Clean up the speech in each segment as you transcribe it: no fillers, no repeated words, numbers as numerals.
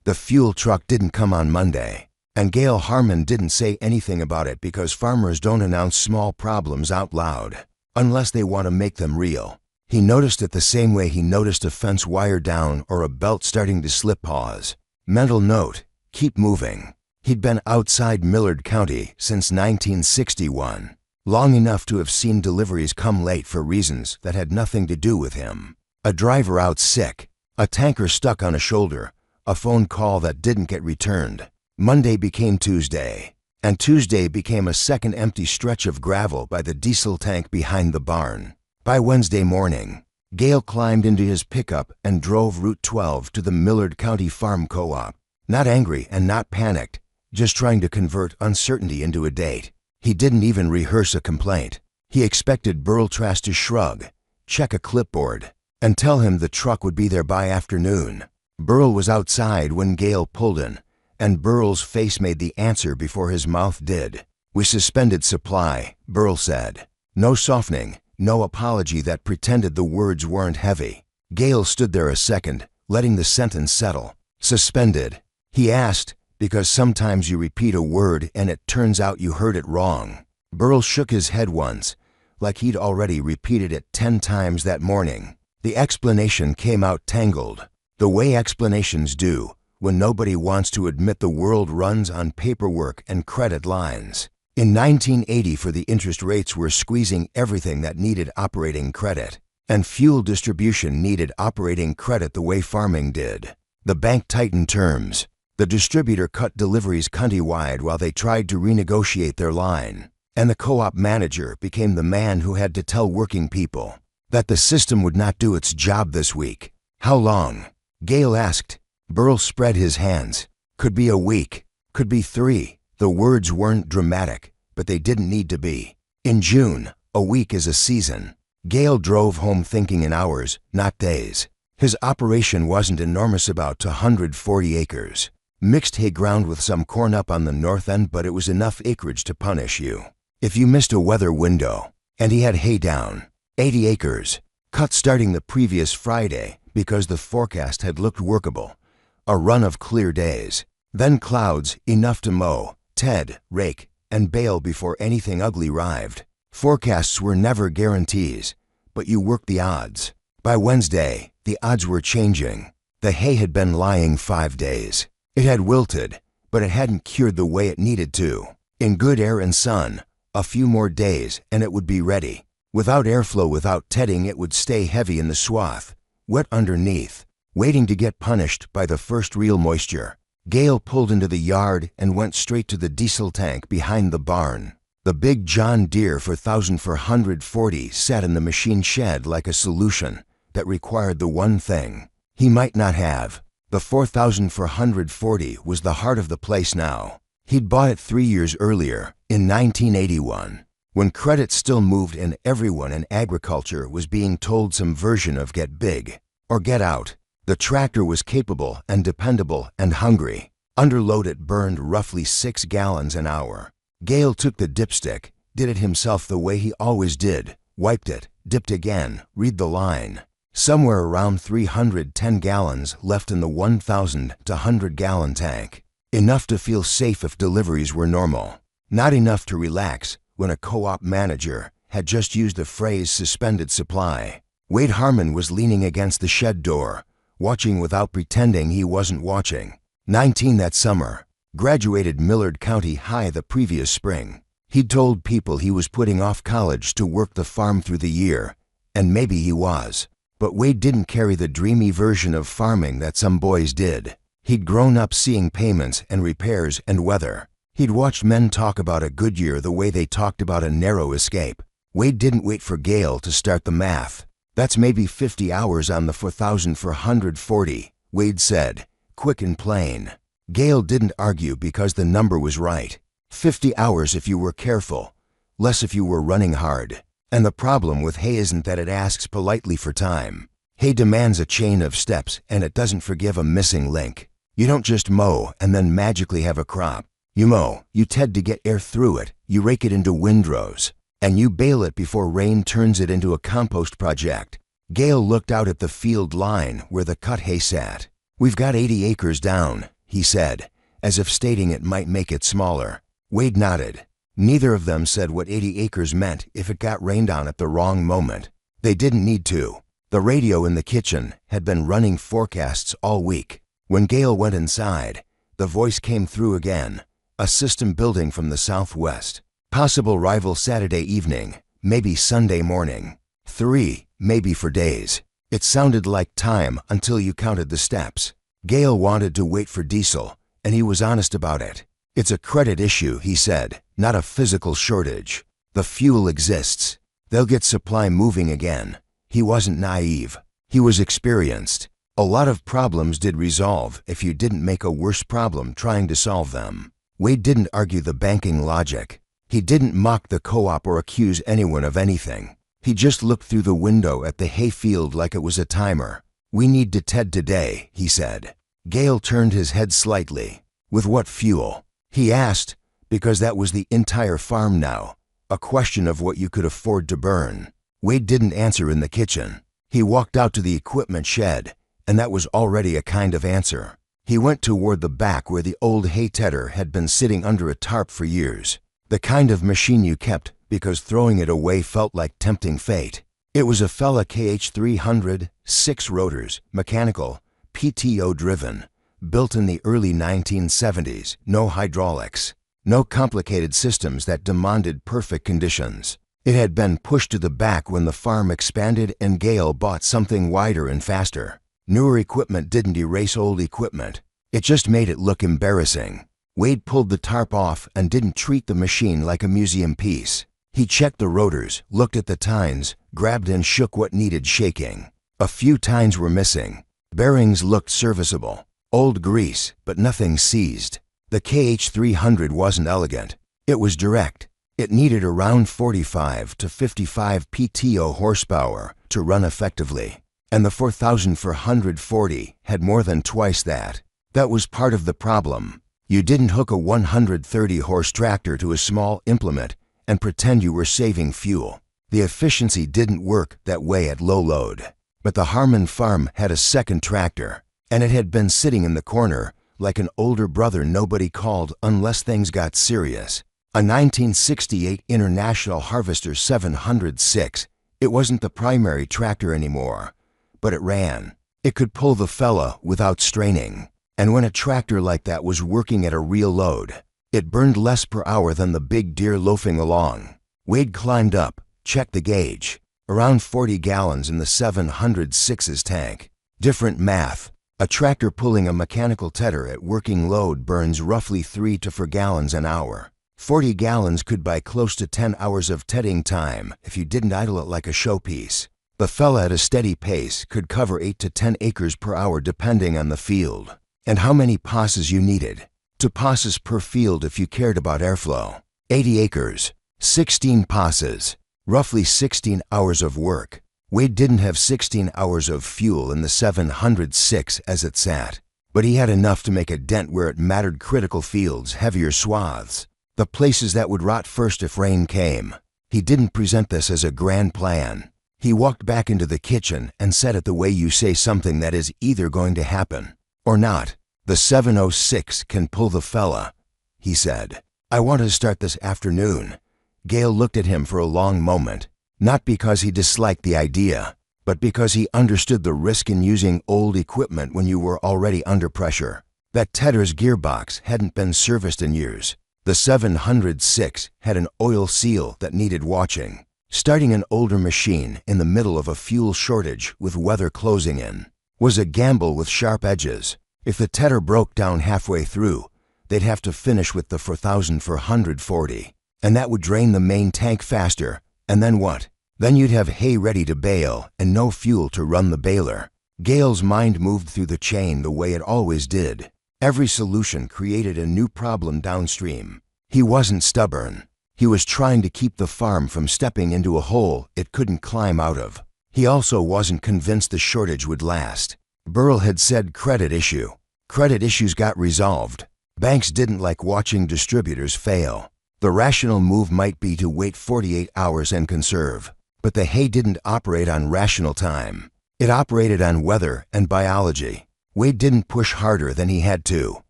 The fuel truck didn't come on Monday, and Gail Harmon didn't say anything about it because farmers don't announce small problems out loud unless they want to make them real. He noticed it the same way he noticed a fence wire down or a belt starting to slip. Pause. Mental note: keep moving. He'd been outside Millard County since 1961, long enough to have seen deliveries come late for reasons that had nothing to do with him. A driver out sick, a tanker stuck on a shoulder, a phone call that didn't get returned. Monday became Tuesday, and Tuesday became a second empty stretch of gravel by the diesel tank behind the barn. By Wednesday morning, Gail climbed into his pickup and drove Route 12 to the Millard County Farm Co-op. Not angry and not panicked, just trying to convert uncertainty into a date. He didn't even rehearse a complaint. He expected Burl Trask to shrug, check a clipboard, and tell him the truck would be there by afternoon. Burl was outside when Gail pulled in, and Burl's face made the answer before his mouth did. "We suspended supply," Burl said. No softening, no apology that pretended the words weren't heavy. Gail stood there a second, letting the sentence settle. "Suspended?" he asked, because sometimes you repeat a word and it turns out you heard it wrong. Burl shook his head once, like he'd already repeated it 10 times that morning. The explanation came out tangled, the way explanations do when nobody wants to admit the world runs on paperwork and credit lines. In 1980, the interest rates were squeezing everything that needed operating credit, and fuel distribution needed operating credit the way farming did. The bank tightened terms. The distributor cut deliveries countrywide while they tried to renegotiate their line, and the co-op manager became the man who had to tell working people that the system would not do its job this week. "How long?" Gail asked. Burl spread his hands. "Could be a week, could be 3. The words weren't dramatic, but they didn't need to be. In June, a week is a season. Gail drove home thinking in hours, not days. His operation wasn't enormous, about 240 acres. Mixed hay ground with some corn up on the north end, but it was enough acreage to punish you if you missed a weather window. And he had hay down, 80 acres, cut starting the previous Friday because the forecast had looked workable. A run of clear days, then clouds enough to mow, ted, rake, and bale before anything ugly arrived. Forecasts were never guarantees, but you worked the odds. By Wednesday, the odds were changing. The hay had been lying 5 days. It had wilted, but it hadn't cured the way it needed to. In good air and sun, a few more days and it would be ready. Without airflow, without tedding, it would stay heavy in the swath, wet underneath, waiting to get punished by the first real moisture. Gail pulled into the yard and went straight to the diesel tank behind the barn. The big John Deere 4440 sat in the machine shed like a solution that required the one thing he might not have. The 4440 was the heart of the place now. He'd bought it 3 years earlier, in 1981, when credit still moved and everyone in agriculture was being told some version of get big or get out. The tractor was capable and dependable and hungry. Under load it burned roughly 6 gallons an hour. Gail took the dipstick, did it himself the way he always did, wiped it, dipped again, read the line. Somewhere around 310 gallons left in the 1,000 to 100-gallon tank. Enough to feel safe if deliveries were normal. Not enough to relax when a co-op manager had just used the phrase suspended supply. Wade Harmon was leaning against the shed door, watching without pretending he wasn't watching. 19 that summer, graduated Millard County High the previous spring. He'd told people he was putting off college to work the farm through the year, and maybe he was. But Wade didn't carry the dreamy version of farming that some boys did. He'd grown up seeing payments and repairs and weather. He'd watched men talk about a good year the way they talked about a narrow escape. Wade didn't wait for Gail to start the math. "That's maybe 50 hours on the 4440, Wade said, quick and plain. Gail didn't argue because the number was right. 50 hours if you were careful, less if you were running hard. And the problem with hay isn't that it asks politely for time. Hay demands a chain of steps, and it doesn't forgive a missing link. You don't just mow and then magically have a crop. You mow, you ted to get air through it, you rake it into windrows, and you bale it before rain turns it into a compost project." Gail looked out at the field line where the cut hay sat. "We've got 80 acres down," he said, as if stating it might make it smaller. Wade nodded. Neither of them said what 80 acres meant if it got rained on at the wrong moment. They didn't need to. The radio in the kitchen had been running forecasts all week. When Gale went inside, the voice came through again, a system building from the southwest. Possible rival Saturday evening, maybe Sunday morning. 3, maybe for days. It sounded like time until you counted the steps. Gale wanted to wait for diesel, and he was honest about it. It's a credit issue, he said, not a physical shortage. The fuel exists. They'll get supply moving again. He wasn't naive. He was experienced. A lot of problems did resolve if you didn't make a worse problem trying to solve them. Wade didn't argue the banking logic. He didn't mock the co-op or accuse anyone of anything. He just looked through the window at the hayfield like it was a timer. We need to TED today, he said. Gale turned his head slightly. With what fuel? He asked, because that was the entire farm now. A question of what you could afford to burn. Wade didn't answer in the kitchen. He walked out to the equipment shed, and that was already a kind of answer. He went toward the back where the old hay tedder had been sitting under a tarp for years. The kind of machine you kept because throwing it away felt like tempting fate. It was a Fella KH300, 6 rotors, mechanical, PTO driven, built in the early 1970s, no hydraulics, no complicated systems that demanded perfect conditions. It had been pushed to the back when the farm expanded and Gale bought something wider and faster. Newer equipment didn't erase old equipment. It just made it look embarrassing. Wade pulled the tarp off and didn't treat the machine like a museum piece. He checked the rotors, looked at the tines, grabbed and shook what needed shaking. A few tines were missing. Bearings looked serviceable. Old grease, but nothing seized. The KH300 wasn't elegant. It was direct. It needed around 45 to 55 PTO horsepower to run effectively, and the 4440 had more than twice that. That was part of the problem. You didn't hook a 130-horse tractor to a small implement and pretend you were saving fuel. The efficiency didn't work that way at low load. But the Harmon farm had a second tractor, and it had been sitting in the corner like an older brother nobody called unless things got serious. A 1968 International Harvester 706. It wasn't the primary tractor anymore, but it ran. It could pull the Fella without straining. And when a tractor like that was working at a real load, it burned less per hour than the big Deere loafing along. Wade climbed up, checked the gauge. Around 40 gallons in the 706's tank. Different math. A tractor pulling a mechanical tedder at working load burns roughly 3 to 4 gallons an hour. 40 gallons could buy close to 10 hours of tedding time if you didn't idle it like a showpiece. The Fella at a steady pace could cover 8 to 10 acres per hour depending on the field. And how many passes you needed. 2 passes per field if you cared about airflow. 80 acres. 16 passes. Roughly 16 hours of work. Wade didn't have 16 hours of fuel in the 706 as it sat, but he had enough to make a dent where it mattered: critical fields, heavier swaths, the places that would rot first if rain came. He didn't present this as a grand plan. He walked back into the kitchen and said it the way you say something that is either going to happen or not. The 706 can pull the Fella, he said. I want to start this afternoon. Gale looked at him for a long moment, not because he disliked the idea, but because he understood the risk in using old equipment when you were already under pressure. That tedder's gearbox hadn't been serviced in years. The 706 had an oil seal that needed watching. Starting an older machine in the middle of a fuel shortage with weather closing in was a gamble with sharp edges. If the tedder broke down halfway through, they'd have to finish with the 4440, and that would drain the main tank faster. And then what? Then you'd have hay ready to bale and no fuel to run the baler. Gale's mind moved through the chain the way it always did. Every solution created a new problem downstream. He wasn't stubborn. He was trying to keep the farm from stepping into a hole it couldn't climb out of. He also wasn't convinced the shortage would last. Burrell had said credit issue. Credit issues got resolved. Banks didn't like watching distributors fail. The rational move might be to wait 48 hours and conserve. But the hay didn't operate on rational time. It operated on weather and biology. Wade didn't push harder than he had to.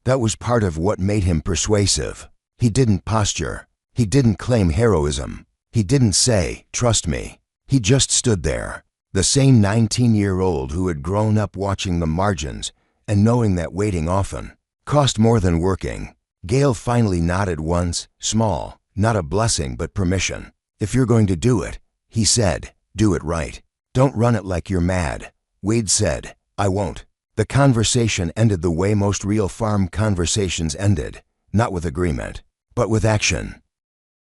That was part of what made him persuasive. He didn't posture. He didn't claim heroism. He didn't say, "Trust me." He just stood there, the same 19-year-old who had grown up watching the margins and knowing that waiting often cost more than working. Gale finally nodded once, small, not a blessing but permission. "If you're going to do it," he said, "do it right. Don't run it like you're mad." Wade said, "I won't." The conversation ended the way most real farm conversations ended, not with agreement, but with action.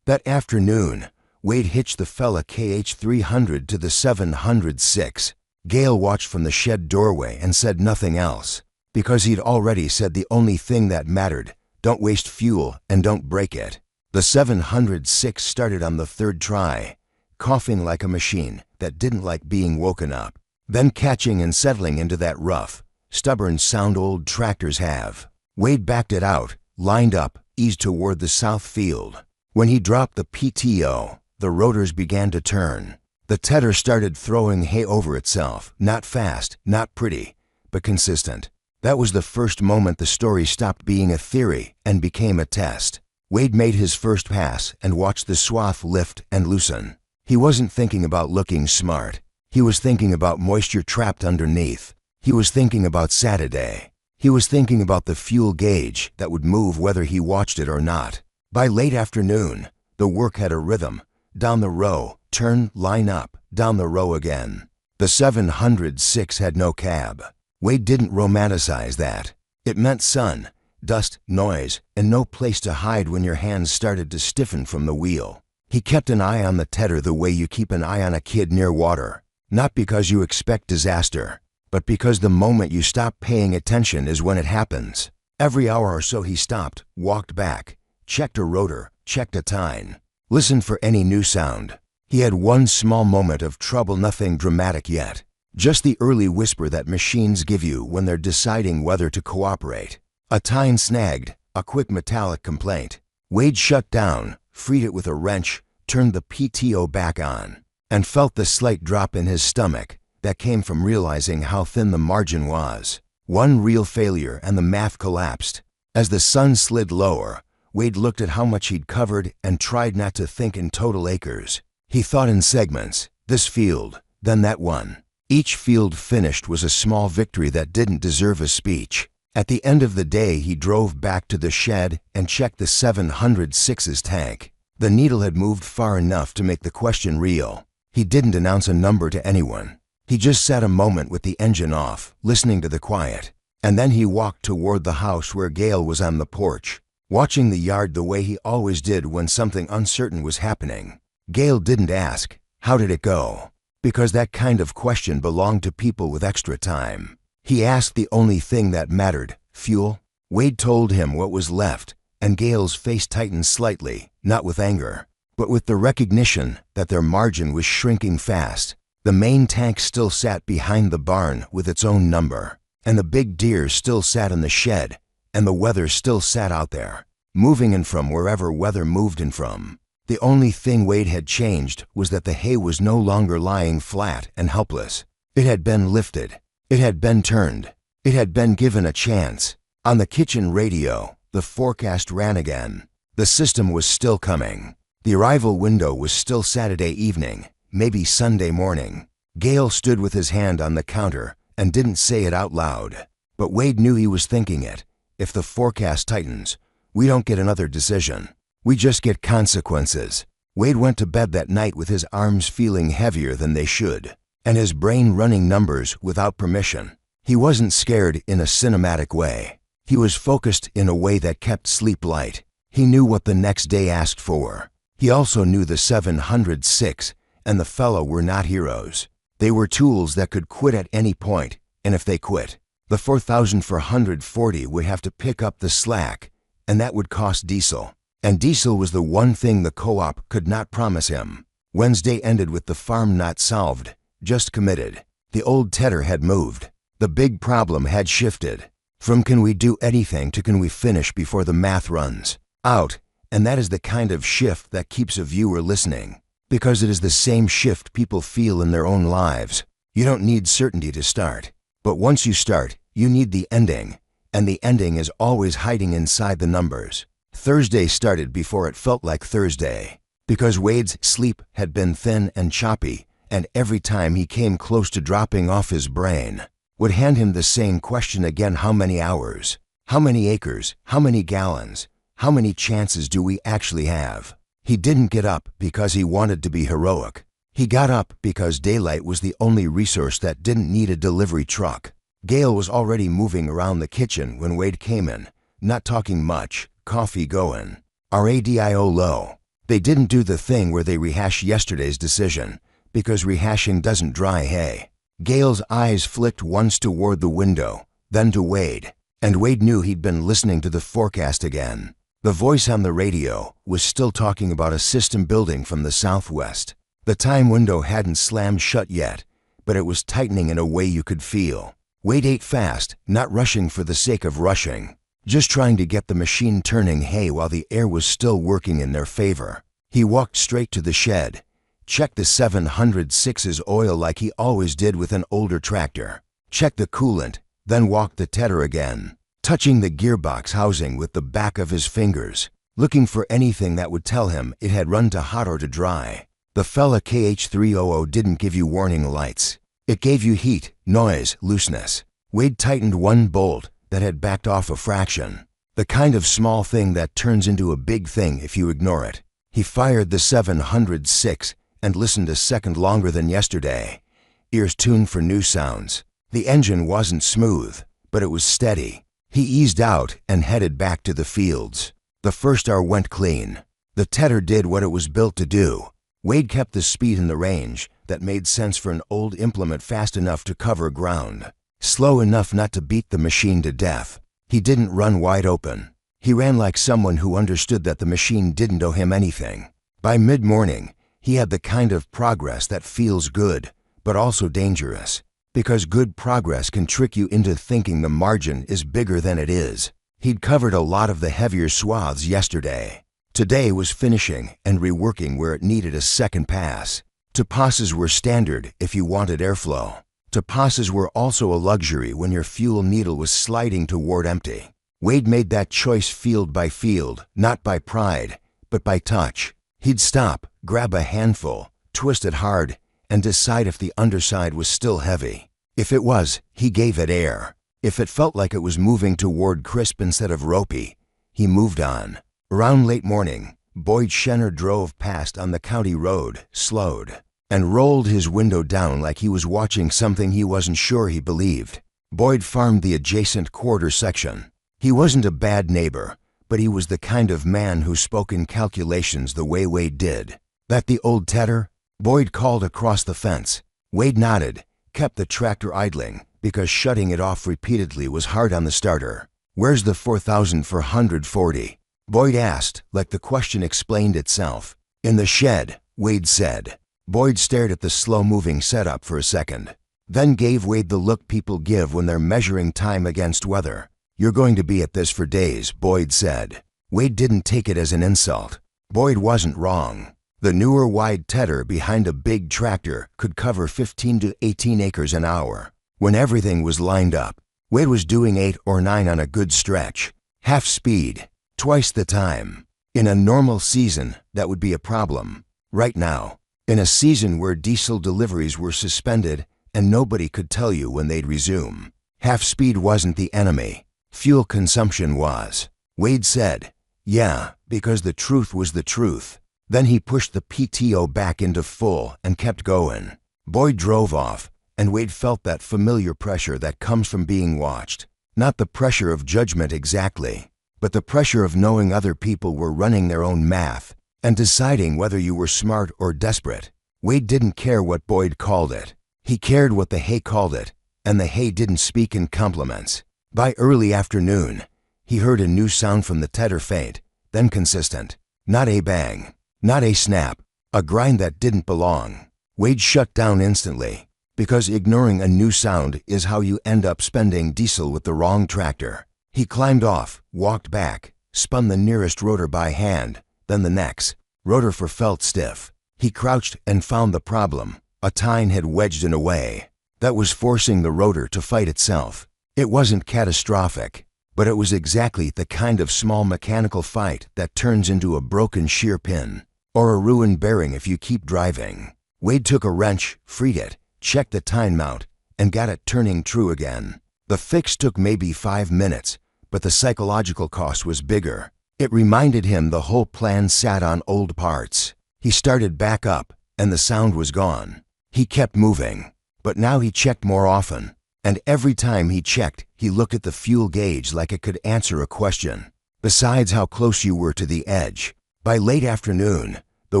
That afternoon, Wade hitched the fella KH300 to the 706. Gale watched from the shed doorway and said nothing else, because he'd already said the only thing that mattered: don't waste fuel and don't break it. The 706 started on the third try, coughing like a machine that didn't like being woken up, then catching and settling into that rough, stubborn sound old tractors have. Wade backed it out, lined up, eased toward the south field. When he dropped the PTO, the rotors began to turn. The tedder started throwing hay over itself, not fast, not pretty, but consistent. That was the first moment the story stopped being a theory and became a test. Wade made his first pass and watched the swath lift and loosen. He wasn't thinking about looking smart. He was thinking about moisture trapped underneath. He was thinking about Saturday. He was thinking about the fuel gauge that would move whether he watched it or not. By late afternoon, the work had a rhythm. Down the row, turn, line up, down the row again. The 706 had no cab. Wade didn't romanticize that. It meant sun, dust, noise, and no place to hide when your hands started to stiffen from the wheel. He kept an eye on the tedder the way you keep an eye on a kid near water, not because you expect disaster, but because the moment you stop paying attention is when it happens. Every hour or so he stopped, walked back, checked a rotor, checked a tine, listened for any new sound. He had one small moment of trouble, nothing dramatic yet. Just the early whisper that machines give you when they're deciding whether to cooperate. A tine snagged, a quick metallic complaint. Wade shut down, freed it with a wrench, turned the PTO back on, and felt the slight drop in his stomach that came from realizing how thin the margin was. One real failure and the math collapsed. As the sun slid lower, Wade looked at how much he'd covered and tried not to think in total acres. He thought in segments, this field, then that one. Each field finished was a small victory that didn't deserve a speech. At the end of the day, he drove back to the shed and checked the 706's tank. The needle had moved far enough to make the question real. He didn't announce a number to anyone. He just sat a moment with the engine off, listening to the quiet. And then he walked toward the house where Gale was on the porch, watching the yard the way he always did when something uncertain was happening. Gale didn't ask, "How did it go?" because that kind of question belonged to people with extra time. He asked the only thing that mattered, fuel. Wade told him what was left, and Gale's face tightened slightly, not with anger, but with the recognition that their margin was shrinking fast. The main tank still sat behind the barn with its own number, and the big Deere still sat in the shed, and the weather still sat out there, moving in from wherever weather moved in from. The only thing Wade had changed was that the hay was no longer lying flat and helpless. It had been lifted. It had been turned. It had been given a chance. On the kitchen radio, the forecast ran again. The system was still coming. The arrival window was still Saturday evening, maybe Sunday morning. Gale stood with his hand on the counter and didn't say it out loud. But Wade knew he was thinking it. If the forecast tightens, we don't get another decision. We just get consequences. Wade went to bed that night with his arms feeling heavier than they should, and his brain running numbers without permission. He wasn't scared in a cinematic way. He was focused in a way that kept sleep light. He knew what the next day asked for. He also knew the 706 and the fellow were not heroes. They were tools that could quit at any point, and if they quit, the 4,440 would have to pick up the slack, and that would cost diesel. And diesel was the one thing the co-op could not promise him. Wednesday ended with the farm not solved, just committed. The old tedder had moved. The big problem had shifted. From can we do anything to can we finish before the math runs out? And that is the kind of shift that keeps a viewer listening, because it is the same shift people feel in their own lives. You don't need certainty to start, but once you start, you need the ending. and the ending is always hiding inside the numbers. Thursday started before it felt like Thursday, because Wade's sleep had been thin and choppy, and every time he came close to dropping off, his brain would hand him the same question again: how many hours? How many acres? How many gallons? How many chances do we actually have? He didn't get up because he wanted to be heroic. He got up because daylight was the only resource that didn't need a delivery truck. Gail was already moving around the kitchen when Wade came in, not talking much, coffee going. Radio low. They didn't do the thing where they rehash yesterday's decision, because rehashing doesn't dry hay. Gail's eyes flicked once toward the window, then to Wade, and Wade knew he'd been listening to the forecast again. The voice on the radio was still talking about a system building from the southwest. The time window hadn't slammed shut yet, but it was tightening in a way you could feel. Wade ate fast, not rushing for the sake of rushing, just trying to get the machine turning hay while the air was still working in their favor. He walked straight to the shed, checked the 706's oil like he always did with an older tractor, checked the coolant, then walked the tedder again, touching the gearbox housing with the back of his fingers, looking for anything that would tell him it had run to hot or to dry. The fella KH300 didn't give you warning lights. It gave you heat, noise, looseness. Wade tightened one bolt that had backed off a fraction, the kind of small thing that turns into a big thing if you ignore it. He fired the 706 and listened a second longer than yesterday, ears tuned for new sounds. The engine wasn't smooth, but it was steady. He eased out and headed back to the fields. The first hour went clean. The tedder did what it was built to do. Wade kept the speed in the range that made sense for an old implement, fast enough to cover ground, slow enough not to beat the machine to death. He didn't run wide open. He ran like someone who understood that the machine didn't owe him anything. By mid-morning, he had the kind of progress that feels good, but also dangerous, because good progress can trick you into thinking the margin is bigger than it is. He'd covered a lot of the heavier swaths yesterday. Today was finishing and reworking where it needed a second pass. Passes were standard if you wanted airflow. Passes were also a luxury when your fuel needle was sliding toward empty. Wade made that choice field by field, not by pride, but by touch. He'd stop, grab a handful, twist it hard, and decide if the underside was still heavy. If it was, he gave it air. If it felt like it was moving toward crisp instead of ropey, he moved on. Around late morning, Boyd Schenner drove past on the county road, slowed, and rolled his window down like he was watching something he wasn't sure he believed. Boyd farmed the adjacent quarter section. He wasn't a bad neighbor, but he was the kind of man who spoke in calculations the way Wade did. That the old tedder? Boyd called across the fence. Wade nodded, kept the tractor idling, because shutting it off repeatedly was hard on the starter. Where's the 4,440? Boyd asked, like the question explained itself. In the shed, Wade said. Boyd stared at the slow-moving setup for a second, then gave Wade the look people give when they're measuring time against weather. You're going to be at this for days, Boyd said. Wade didn't take it as an insult. Boyd wasn't wrong. The newer wide tedder behind a big tractor could cover 15 to 18 acres an hour. When everything was lined up, Wade was doing 8 or 9 on a good stretch. Half speed. Twice the time. In a normal season, that would be a problem. Right now, in a season where diesel deliveries were suspended and nobody could tell you when they'd resume, half speed wasn't the enemy. Fuel consumption was. Wade said, yeah, because the truth was the truth. Then he pushed the PTO back into full and kept going. Boyd drove off, and Wade felt that familiar pressure that comes from being watched. Not the pressure of judgment exactly, but the pressure of knowing other people were running their own math and deciding whether you were smart or desperate. Wade didn't care what Boyd called it. He cared what the hay called it, and the hay didn't speak in compliments. By early afternoon, he heard a new sound from the tedder, faint, then consistent. Not a bang, not a snap, a grind that didn't belong. Wade shut down instantly, because ignoring a new sound is how you end up spending diesel with the wrong tractor. He climbed off, walked back, spun the nearest rotor by hand, then the next. Rotor for felt stiff. He crouched and found the problem. A tine had wedged in a way that was forcing the rotor to fight itself. It wasn't catastrophic, but it was exactly the kind of small mechanical fight that turns into a broken shear pin or a ruined bearing if you keep driving. Wade took a wrench, freed it, checked the time mount, and got it turning true again. The fix took maybe 5 minutes, but the psychological cost was bigger. It reminded him the whole plan sat on old parts. He started back up, and the sound was gone. He kept moving, but now he checked more often. And every time he checked, he looked at the fuel gauge like it could answer a question. Besides how close you were to the edge, by late afternoon, the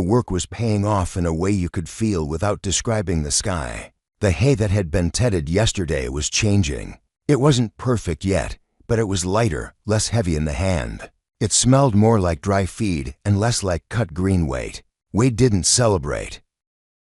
work was paying off in a way you could feel without describing the sky. The hay that had been tedded yesterday was changing. It wasn't perfect yet, but it was lighter, less heavy in the hand. It smelled more like dry feed and less like cut green weight. Wade didn't celebrate.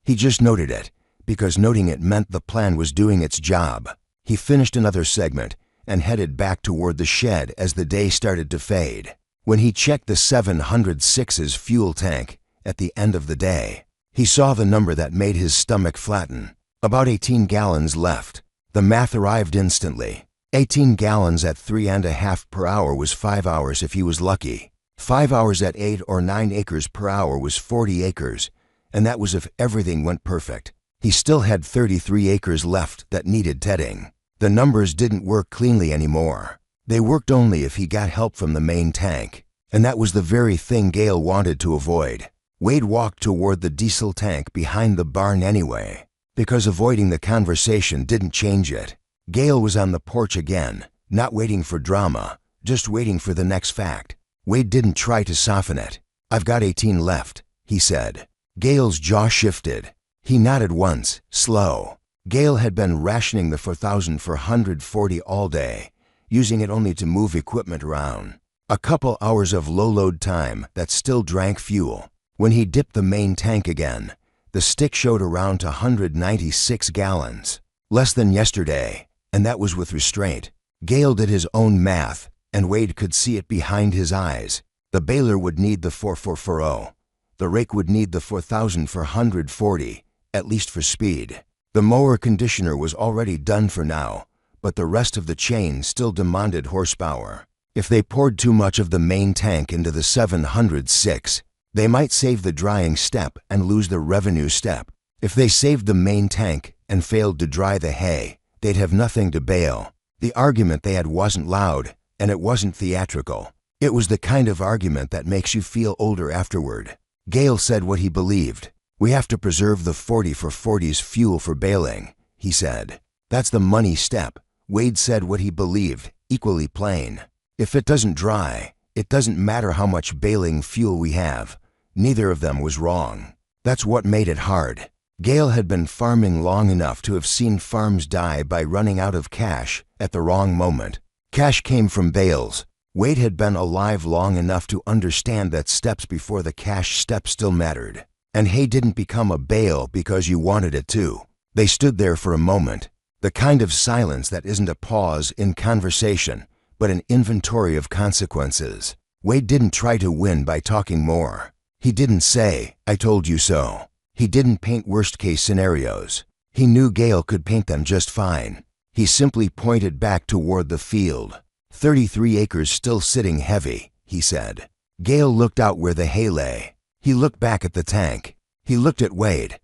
He just noted it, because noting it meant the plan was doing its job. He finished another segment and headed back toward the shed as the day started to fade. When he checked the 706's fuel tank at the end of the day, he saw the number that made his stomach flatten. About 18 gallons left. The math arrived instantly. 18 gallons at 3.5 per hour was 5 hours if he was lucky. 5 hours at 8 or 9 acres per hour was 40 acres, and that was if everything went perfect. He still had 33 acres left that needed tedding. The numbers didn't work cleanly anymore. They worked only if he got help from the main tank, and that was the very thing Gale wanted to avoid. Wade walked toward the diesel tank behind the barn anyway, because avoiding the conversation didn't change it. Gale was on the porch again, not waiting for drama, just waiting for the next fact. Wade didn't try to soften it. "I've got 18 left," he said. Gale's jaw shifted. He nodded once, slow. Gale had been rationing the 4,440 all day, using it only to move equipment around. A couple hours of low-load time that still drank fuel. When he dipped the main tank again, the stick showed around 196 gallons. Less than yesterday, and that was with restraint. Gale did his own math, and Wade could see it behind his eyes. The baler would need the 4440. The rake would need the 4,440, at least for speed. The mower conditioner was already done for now, but the rest of the chain still demanded horsepower. If they poured too much of the main tank into the 706, they might save the drying step and lose the revenue step. If they saved the main tank and failed to dry the hay, they'd have nothing to bale. The argument they had wasn't loud, and it wasn't theatrical. It was the kind of argument that makes you feel older afterward. Gale said what he believed. "We have to preserve the 40 for 40's fuel for baling," he said. "That's the money step." Wade said what he believed, equally plain. "If it doesn't dry, it doesn't matter how much baling fuel we have." Neither of them was wrong. That's what made it hard. Gale had been farming long enough to have seen farms die by running out of cash at the wrong moment. Cash came from bales. Wade had been alive long enough to understand that steps before the cash step still mattered. And hay didn't become a bale because you wanted it to. They stood there for a moment, the kind of silence that isn't a pause in conversation, but an inventory of consequences. Wade didn't try to win by talking more. He didn't say, "I told you so." He didn't paint worst-case scenarios. He knew Gale could paint them just fine. He simply pointed back toward the field. 33 acres still sitting heavy, he said. Gale looked out where the hay lay. He looked back at the tank. He looked at Wade.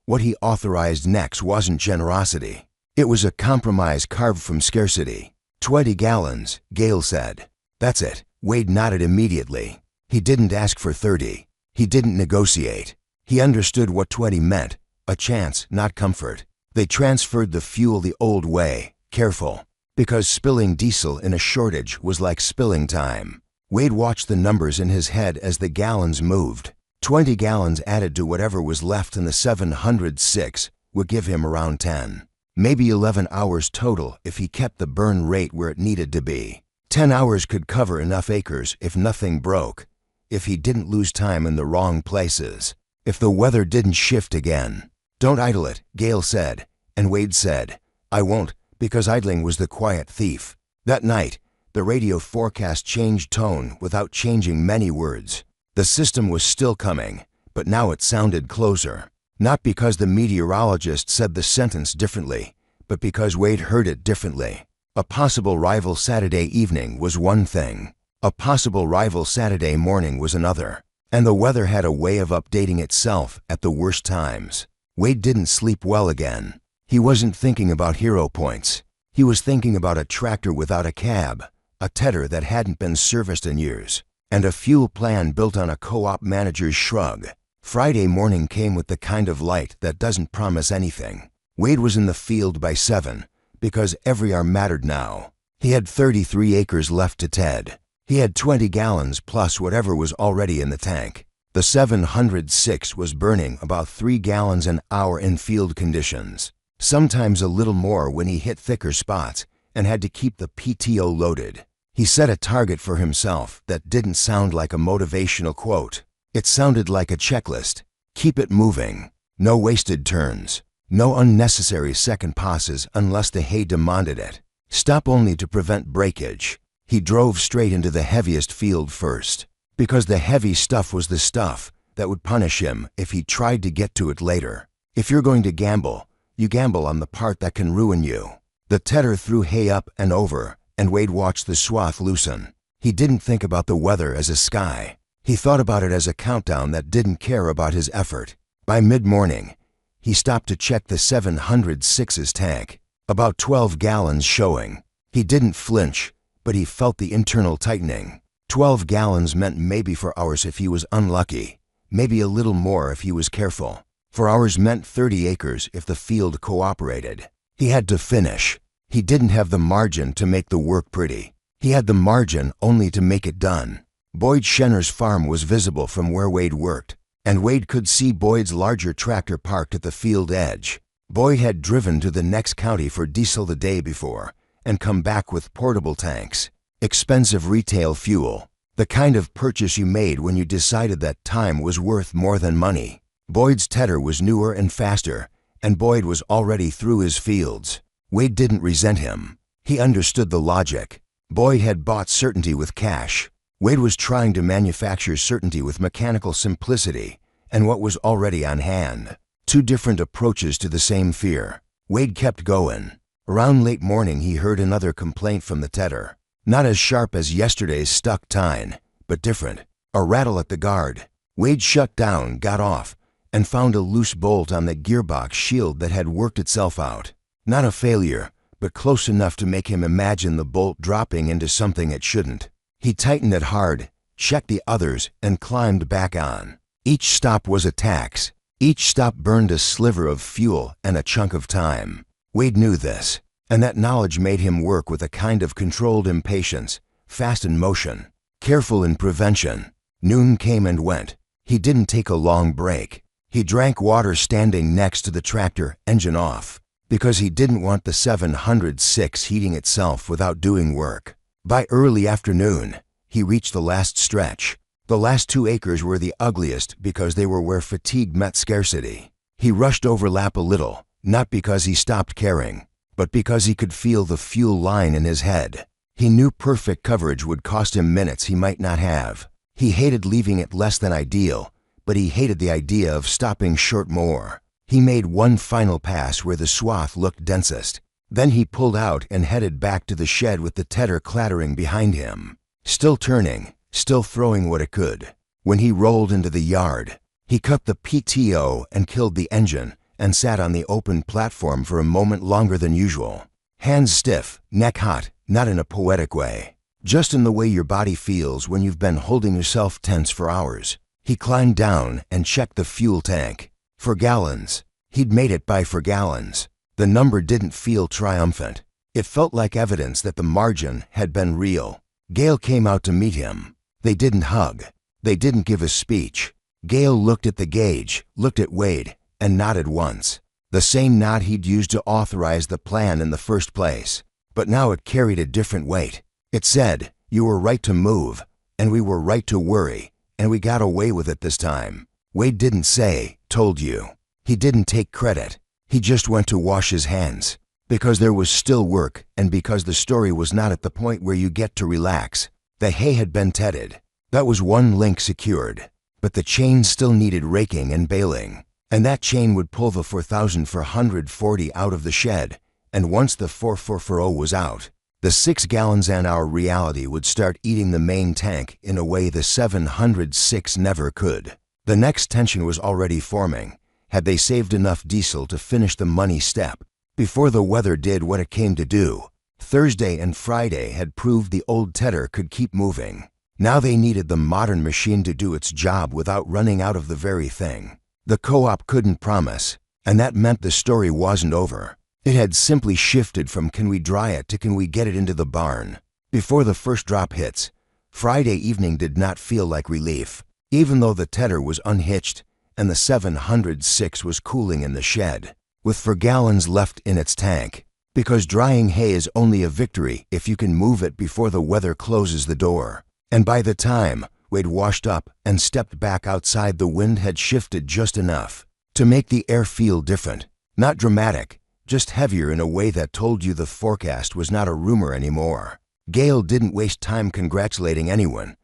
What he authorized next wasn't generosity. It was a compromise carved from scarcity. 20 gallons, Gale said. "That's it." Wade nodded immediately. He didn't ask for 30. He didn't negotiate. He understood what 20 meant, a chance, not comfort. They transferred the fuel the old way, careful, because spilling diesel in a shortage was like spilling time. Wade watched the numbers in his head as the gallons moved. 20 gallons added to whatever was left in the 706 would give him around 10. Maybe 11 hours total if he kept the burn rate where it needed to be. 10 hours could cover enough acres if nothing broke, if he didn't lose time in the wrong places, if the weather didn't shift again. "Don't idle it," Gale said, and Wade said, "I won't," because idling was the quiet thief. That night, the radio forecast changed tone without changing many words. The system was still coming, but now it sounded closer. Not because the meteorologist said the sentence differently, but because Wade heard it differently. A possible rival Saturday evening was one thing. A possible rival Saturday morning was another. And the weather had a way of updating itself at the worst times. Wade didn't sleep well again. He wasn't thinking about hero points. He was thinking about a tractor without a cab, a tedder that hadn't been serviced in years, and a fuel plan built on a co-op manager's shrug. Friday morning came with the kind of light that doesn't promise anything. Wade was in the field by 7, because every hour mattered now. He had 33 acres left to ted. He had 20 gallons plus whatever was already in the tank. The 706 was burning about 3 gallons an hour in field conditions, sometimes a little more when he hit thicker spots and had to keep the PTO loaded. He set a target for himself that didn't sound like a motivational quote. It sounded like a checklist. Keep it moving. No wasted turns. No unnecessary second passes unless the hay demanded it. Stop only to prevent breakage. He drove straight into the heaviest field first, because the heavy stuff was the stuff that would punish him if he tried to get to it later. If you're going to gamble, you gamble on the part that can ruin you. The tedder threw hay up and over, and Wade watched the swath loosen. He didn't think about the weather as a sky. He thought about it as a countdown that didn't care about his effort. By mid-morning, he stopped to check the 706's tank, about 12 gallons showing. He didn't flinch, but he felt the internal tightening. 12 gallons meant maybe for hours if he was unlucky, maybe a little more if he was careful. For hours meant 30 acres if the field cooperated. He had to finish. He didn't have the margin to make the work pretty. He had the margin only to make it done. Boyd Schenner's farm was visible from where Wade worked, and Wade could see Boyd's larger tractor parked at the field edge. Boyd had driven to the next county for diesel the day before and come back with portable tanks, expensive retail fuel, the kind of purchase you made when you decided that time was worth more than money. Boyd's tedder was newer and faster, and Boyd was already through his fields. Wade didn't resent him. He understood the logic. Boyd had bought certainty with cash. Wade was trying to manufacture certainty with mechanical simplicity and what was already on hand. Two different approaches to the same fear. Wade kept going. Around late morning he heard another complaint from the tedder. Not as sharp as yesterday's stuck tine, but different. A rattle at the guard. Wade shut down, got off, and found a loose bolt on the gearbox shield that had worked itself out. Not a failure, but close enough to make him imagine the bolt dropping into something it shouldn't. He tightened it hard, checked the others, and climbed back on. Each stop was a tax. Each stop burned a sliver of fuel and a chunk of time. Wade knew this, and that knowledge made him work with a kind of controlled impatience, fast in motion, careful in prevention. Noon came and went. He didn't take a long break. He drank water standing next to the tractor, engine off, because he didn't want the 706 heating itself without doing work. By early afternoon, he reached the last stretch. The last 2 acres were the ugliest because they were where fatigue met scarcity. He rushed overlap a little, not because he stopped caring, but because he could feel the fuel line in his head. He knew perfect coverage would cost him minutes he might not have. He hated leaving it less than ideal, but he hated the idea of stopping short more. He made one final pass where the swath looked densest. Then he pulled out and headed back to the shed with the tedder clattering behind him. Still turning, still throwing what it could. When he rolled into the yard, he cut the PTO and killed the engine and sat on the open platform for a moment longer than usual. Hands stiff, neck hot, not in a poetic way, just in the way your body feels when you've been holding yourself tense for hours. He climbed down and checked the fuel tank. For gallons. He'd made it by 4 gallons. The number didn't feel triumphant. It felt like evidence that the margin had been real. Gail came out to meet him. They didn't hug. They didn't give a speech. Gail looked at the gauge, looked at Wade, and nodded once. The same nod he'd used to authorize the plan in the first place. But now it carried a different weight. It said, "You were right to move, and we were right to worry, and we got away with it this time." Wade didn't say, "Told you." He didn't take credit. He just went to wash his hands. Because there was still work, and because the story was not at the point where you get to relax. The hay had been tedded. That was one link secured. But the chain still needed raking and baling. And that chain would pull the 4,440 out of the shed. And once the 4440 was out, The 6 gallons an hour reality would start eating the main tank in a way the 706 never could. The next tension was already forming. Had they saved enough diesel to finish the money step before the weather did what it came to do? Thursday and Friday had proved the old tedder could keep moving. Now they needed the modern machine to do its job without running out of the very thing. The co-op couldn't promise, and that meant the story wasn't over. It had simply shifted from can we dry it to can we get it into the barn. Before the first drop hits, Friday evening did not feel like relief, even though the tedder was unhitched and the 706 was cooling in the shed, with 4 gallons left in its tank. Because drying hay is only a victory if you can move it before the weather closes the door. And by the time Wade washed up and stepped back outside, the wind had shifted just enough to make the air feel different. Not dramatic, just heavier in a way that told you the forecast was not a rumor anymore. Gale didn't waste time congratulating anyone.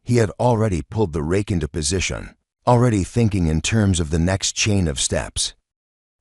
He had already pulled the rake into position, already thinking in terms of the next chain of steps.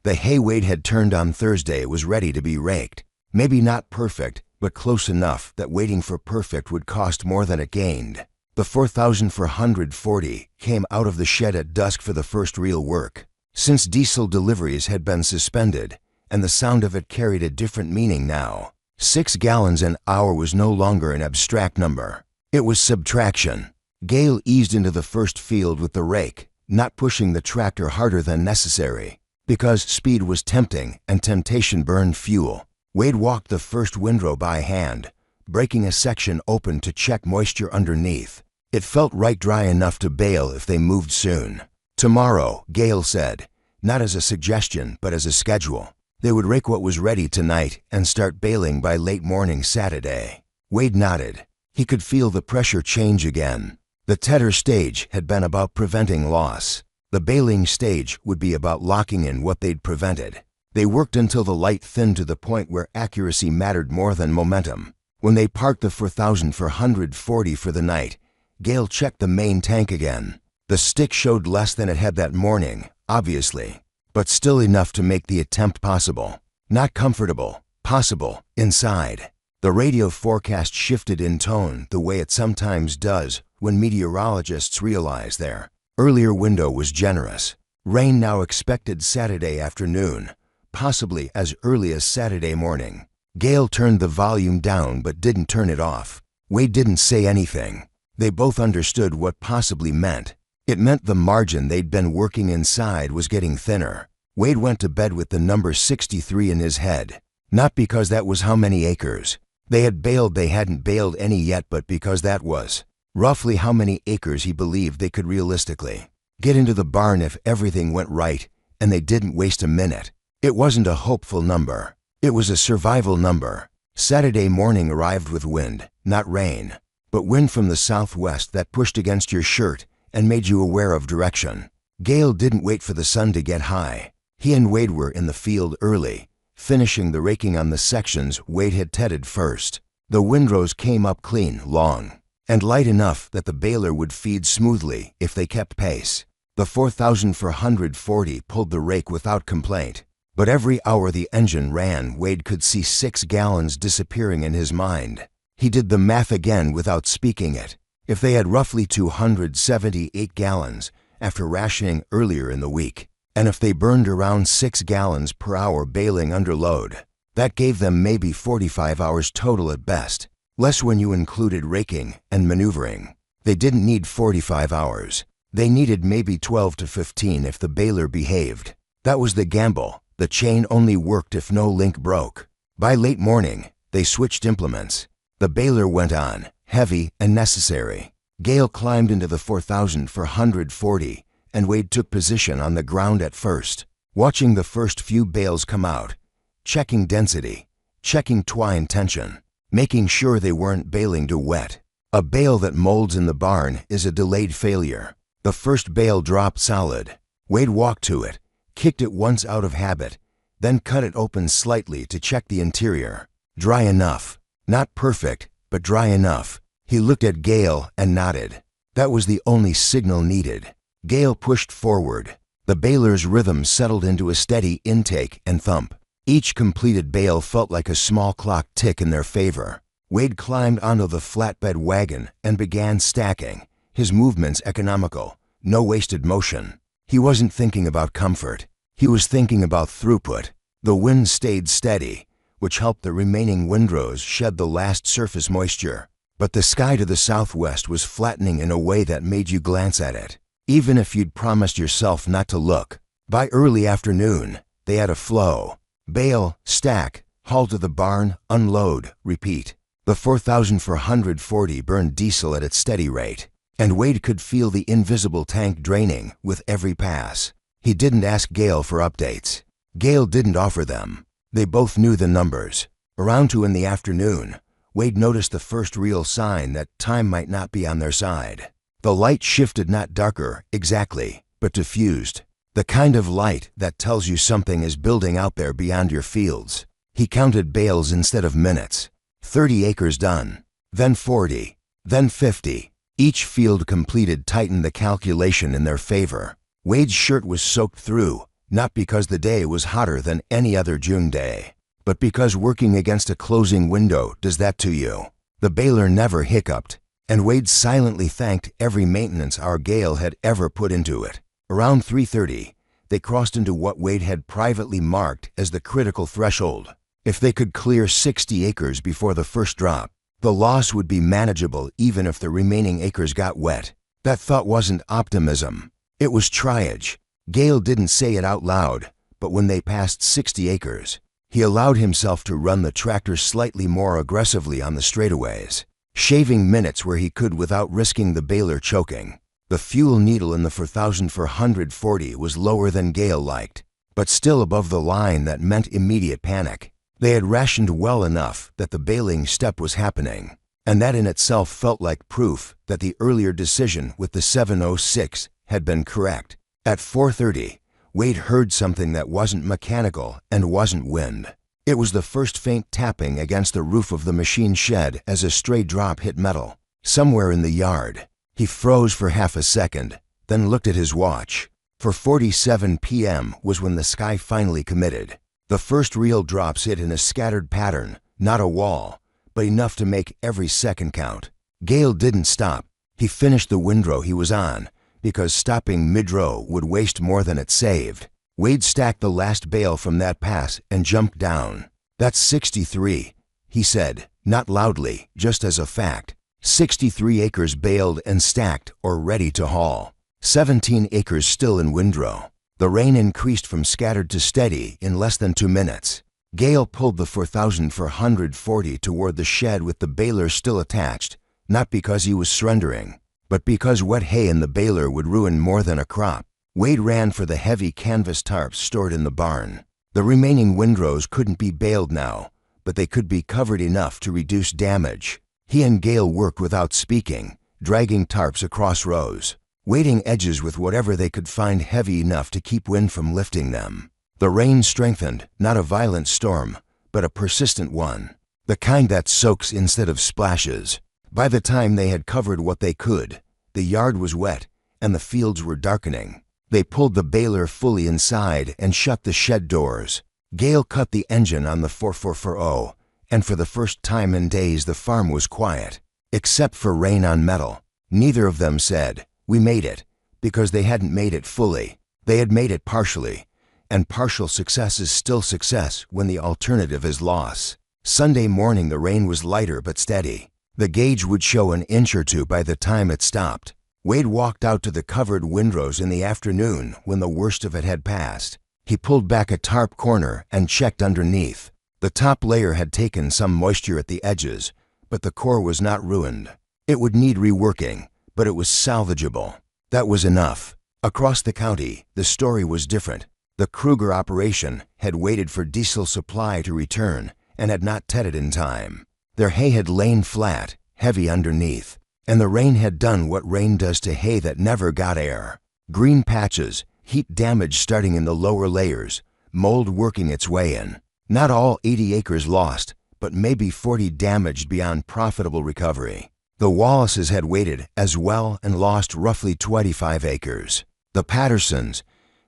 The hay Wade had turned on Thursday was ready to be raked. Maybe not perfect, but close enough that waiting for perfect would cost more than it gained. The 4,440 came out of the shed at dusk for the first real work, since diesel deliveries had been suspended, and the sound of it carried a different meaning now. 6 gallons an hour was no longer an abstract number. It was subtraction. Gale eased into the first field with the rake, not pushing the tractor harder than necessary, because speed was tempting and temptation burned fuel. Wade walked the first windrow by hand, breaking a section open to check moisture underneath. It felt right dry enough to bale if they moved soon. Tomorrow, Gale said, not as a suggestion but as a schedule. They would rake what was ready tonight and start baling by late morning Saturday. Wade nodded. He could feel the pressure change again. The tedder stage had been about preventing loss. The baling stage would be about locking in what they'd prevented. They worked until the light thinned to the point where accuracy mattered more than momentum. When they parked the 4,440 for the night, Gale checked the main tank again. The stick showed less than it had that morning, obviously, but still enough to make the attempt possible. Not comfortable, possible, inside. The radio forecast shifted in tone the way it sometimes does when meteorologists realize their earlier window was generous. Rain now expected Saturday afternoon, possibly as early as Saturday morning. Gale turned the volume down but didn't turn it off. Wade didn't say anything. They both understood what possibly meant. It meant the margin they'd been working inside was getting thinner. Wade went to bed with the number 63 in his head, not because that was how many acres they had baled. They hadn't baled any yet, but because that was roughly how many acres he believed they could realistically get into the barn if everything went right and they didn't waste a minute. It wasn't a hopeful number. It was a survival number. Saturday morning arrived with wind, not rain, but wind from the southwest that pushed against your shirt and made you aware of direction. Gale didn't wait for the sun to get high. He and Wade were in the field early, finishing the raking on the sections Wade had tedded first. The windrows came up clean, long, and light enough that the baler would feed smoothly if they kept pace. The 4,440 pulled the rake without complaint, but every hour the engine ran, Wade could see 6 gallons disappearing in his mind. He did the math again without speaking it. If they had roughly 278 gallons after rationing earlier in the week, and if they burned around 6 gallons per hour baling under load, that gave them maybe 45 hours total at best, less when you included raking and maneuvering. They didn't need 45 hours. They needed maybe 12 to 15 if the baler behaved. That was the gamble. The chain only worked if no link broke. By late morning, they switched implements. The baler went on, heavy and necessary. Gale climbed into the 4,440, and Wade took position on the ground at first, watching the first few bales come out, checking density, checking twine tension, making sure they weren't baling to wet. A bale that molds in the barn is a delayed failure. The first bale dropped solid. Wade walked to it, kicked it once out of habit, then cut it open slightly to check the interior. Dry enough. Not perfect, but dry enough. He looked at Gale and nodded. That was the only signal needed. Gale pushed forward. The baler's rhythm settled into a steady intake and thump. Each completed bale felt like a small clock tick in their favor. Wade climbed onto the flatbed wagon and began stacking, his movements economical, no wasted motion. He wasn't thinking about comfort. He was thinking about throughput. The wind stayed steady, which helped the remaining windrows shed the last surface moisture. But the sky to the southwest was flattening in a way that made you glance at it, even if you'd promised yourself not to look. By early afternoon, they had a flow. Bale, stack, haul to the barn, unload, repeat. The 4,440 burned diesel at its steady rate, and Wade could feel the invisible tank draining with every pass. He didn't ask Gale for updates. Gale didn't offer them. They both knew the numbers. Around 2 in the afternoon, Wade noticed the first real sign that time might not be on their side. The light shifted, not darker, exactly, but diffused. The kind of light that tells you something is building out there beyond your fields. He counted bales instead of minutes. 30 acres done, then 40, then 50. Each field completed tightened the calculation in their favor. Wade's shirt was soaked through, not because the day was hotter than any other June day, but because working against a closing window does that to you. The baler never hiccuped, and Wade silently thanked every maintenance our Gale had ever put into it. Around 3:30, they crossed into what Wade had privately marked as the critical threshold. If they could clear 60 acres before the first drop, the loss would be manageable even if the remaining acres got wet. That thought wasn't optimism. It was triage. Gale didn't say it out loud, but when they passed 60 acres, he allowed himself to run the tractor slightly more aggressively on the straightaways, shaving minutes where he could without risking the baler choking. The fuel needle in the 4,440 was lower than Gale liked, but still above the line that meant immediate panic. They had rationed well enough that the baling step was happening, and that in itself felt like proof that the earlier decision with the 706 had been correct. At 4:30, Wade heard something that wasn't mechanical and wasn't wind. It was the first faint tapping against the roof of the machine shed as a stray drop hit metal, somewhere in the yard. He froze for half a second, then looked at his watch. 4:47 p.m. was when the sky finally committed. The first real drops hit in a scattered pattern, not a wall, but enough to make every second count. Gale didn't stop. He finished the windrow he was on, because stopping mid-row would waste more than it saved. Wade stacked the last bale from that pass and jumped down. "That's 63, he said, not loudly, just as a fact. 63 acres baled and stacked or ready to haul. 17 acres still in windrow. The rain increased from scattered to steady in less than 2 minutes. Gale pulled the 4,440 toward the shed with the baler still attached, not because he was surrendering, but because wet hay in the baler would ruin more than a crop. Wade ran for the heavy canvas tarps stored in the barn. The remaining windrows couldn't be baled now, but they could be covered enough to reduce damage. He and Gale worked without speaking, dragging tarps across rows, weighting edges with whatever they could find heavy enough to keep wind from lifting them. The rain strengthened, not a violent storm, but a persistent one, the kind that soaks instead of splashes. By the time they had covered what they could, the yard was wet and the fields were darkening. They pulled the baler fully inside and shut the shed doors. Gale cut the engine on the 4440, and for the first time in days the farm was quiet, except for rain on metal. Neither of them said, "We made it," because they hadn't made it fully. They had made it partially, and partial success is still success when the alternative is loss. Sunday morning the rain was lighter but steady. The gauge would show an inch or two by the time it stopped. Wade walked out to the covered windrows in the afternoon when the worst of it had passed. He pulled back a tarp corner and checked underneath. The top layer had taken some moisture at the edges, but the core was not ruined. It would need reworking, but it was salvageable. That was enough. Across the county, the story was different. The Kruger operation had waited for diesel supply to return and had not tedded in time. Their hay had lain flat, heavy underneath, and the rain had done what rain does to hay that never got air. Green patches, heat damage starting in the lower layers, mold working its way in. Not all 80 acres lost, but maybe 40 damaged beyond profitable recovery. The Wallaces had waited as well and lost roughly 25 acres. The Pattersons,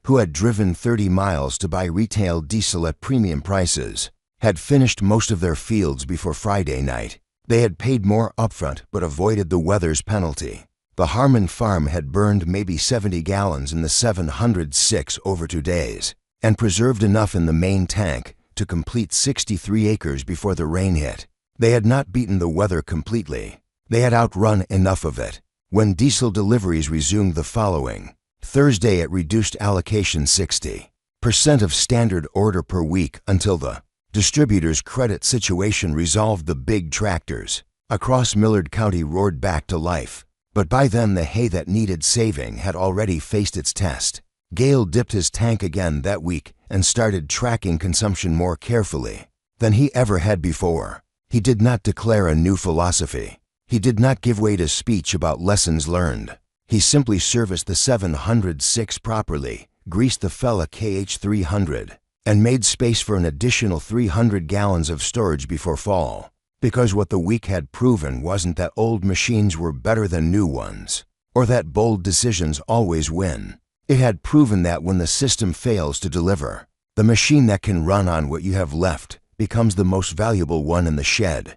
who had driven 30 miles to buy retail diesel at premium prices, had finished most of their fields before Friday night. They had paid more upfront but avoided the weather's penalty. The Harmon farm had burned maybe 70 gallons in the 706 over 2 days, and preserved enough in the main tank to complete 63 acres before the rain hit. They had not beaten the weather completely. They had outrun enough of it. When diesel deliveries resumed the following Thursday at reduced allocation 60% of standard order per week until the distributor's credit situation resolved. The big tractors across Millard County roared back to life, but by then the hay that needed saving had already faced its test. Gale dipped his tank again that week and started tracking consumption more carefully than he ever had before. He did not declare a new philosophy. He did not give way to speech about lessons learned. He simply serviced the 706 properly, greased the Fella KH300, and made space for an additional 300 gallons of storage before fall. Because what the week had proven wasn't that old machines were better than new ones, or that bold decisions always win. It had proven that when the system fails to deliver, the machine that can run on what you have left becomes the most valuable one in the shed.